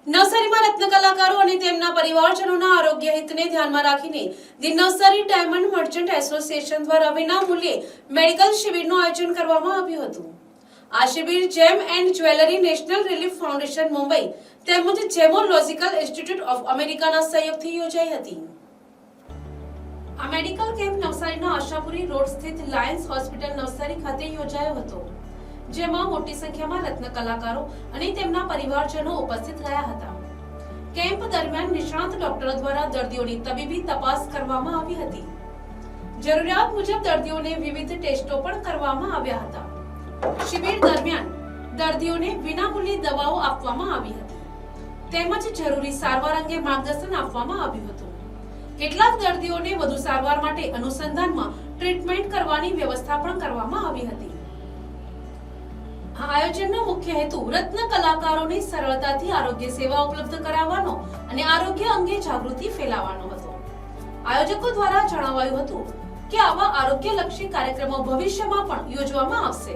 નવસારીમાં રત્ન કલાકારો અને તેમના પરિવારજનોના આરોગ્ય હિતને ધ્યાનમાં રાખીને the Navsari diamond merchant association દ્વારા વિનામૂલ્યે મેડિકલ શિબિરનું આયોજન કરવામાં આવ્યું હતું। આ શિબિર જેમ and jewellery national relief foundation Mumbai તેમજ જેમોલોજીકલ ઇન્સ્ટિટ્યૂટ ઓફ અમેરિકાના સહયોગથી યોજાઈ હતી। આ મેડિકલ કેમ્પ નવસારીના આશાપુરી રોડ સ્થિત લાયન્સ હોસ્પિટલ નવસારી ખાતે યોજાયો હતો, જેમાં મોટી સંખ્યામાં રત્ન કલાકારો અને તેમના પરિવારજનો ઉપસ્થિત રહ્યા હતા। કેમ્પ દરમિયાન નિષ્ણાત ડોક્ટરો દ્વારા દર્દીઓની તબીબી તપાસ કરવામાં આવી હતી। જરૂરિયાત મુજબ દર્દીઓને વિવિધ ટેસ્ટો પણ કરવામાં આવ્યા હતા। શિબિર દરમિયાન દર્દીઓને વિનામૂલ્યે દવાઓ આપવામાં આવી હતી તેમજ જરૂરી સારવાર અંગે માર્ગદર્શન આપવામાં આવ્યું હતું। કેટલાક દર્દીઓને વધુ સારવાર માટે અનુસંધાનમાં ટ્રીટમેન્ટ કરવાની વ્યવસ્થા પણ કરવામાં આવી હતી। આ આયોજનનો મુખ્ય હેતુ રત્ન કલાકારોને સરળતાથી આરોગ્ય સેવા ઉપલબ્ધ કરાવવાનો અને આરોગ્ય અંગે જાગૃતિ ફેલાવવાનો હતો। આયોજકો દ્વારા જણાવાયું હતું કે આવા આરોગ્યલક્ષી કાર્યક્રમો ભવિષ્યમાં પણ યોજવામાં આવશે।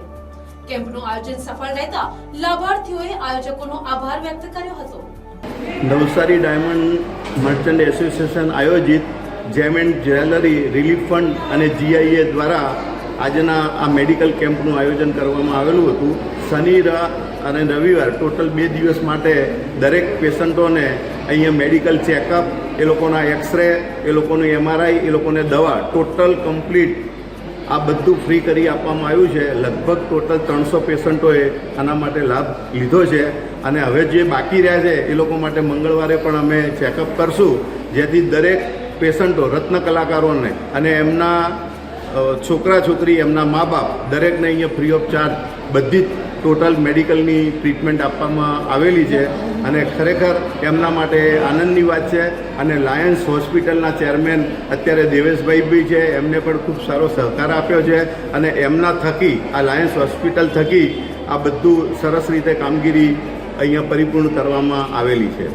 કેમ્પનું આયોજન સફળ રહેતા લાભાર્થીઓએ આયોજકોનો આભાર વ્યક્ત કર્યો હતો। નવસારી ડાયમંડ મર્ચન્ટ એસોસિએશન આયોજિત જેમ એન્ડ જ્વેલરી રિલીફ ફંડ અને જીઆઈએ દ્વારા આજના આ મેડિકલ કેમ્પનું આયોજન કરવામાં આવેલું હતું। શનિ અને રવિવાર ટોટલ 2 દિવસ માટે દરેક પેશન્ટોને અહીંયા મેડિકલ ચેકઅપ, એ લોકોના એક્સરે, એ લોકોનું એમઆરઆઈ, એ લોકોને દવા ટોટલ કમ્પ્લીટ આ બધું ફ્રી કરી આપવામાં આવ્યું છે। લગભગ ટોટલ 300 પેશન્ટોએ આના માટે લાભ લીધો છે અને હવે જે બાકી રહ્યા છે એ લોકો માટે મંગળવારે પણ અમે ચેકઅપ કરશું, જેથી દરેક પેશન્ટો રત્ન કલાકારોને અને એમના છોકરા છોકરી, એમના મા બાપ દરેકને અહીંયા ફ્રી ઓફ ચાર્જ બધી જ ટોટલ મેડિકલની ટ્રીટમેન્ટ આપવામાં આવેલી છે અને ખરેખર એમના માટે આનંદની વાત છે। અને લાયન્સ હોસ્પિટલના ચેરમેન અત્યારે દેવેશભાઈ બી છે, એમને પણ ખૂબ સારો સહકાર આપ્યો છે અને એમના થકી આ લાયન્સ હોસ્પિટલ થકી આ બધું સરસ રીતે કામગીરી અહીંયા પરિપૂર્ણ કરવામાં આવેલી છે।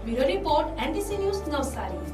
Bureau report NTC news Navsari.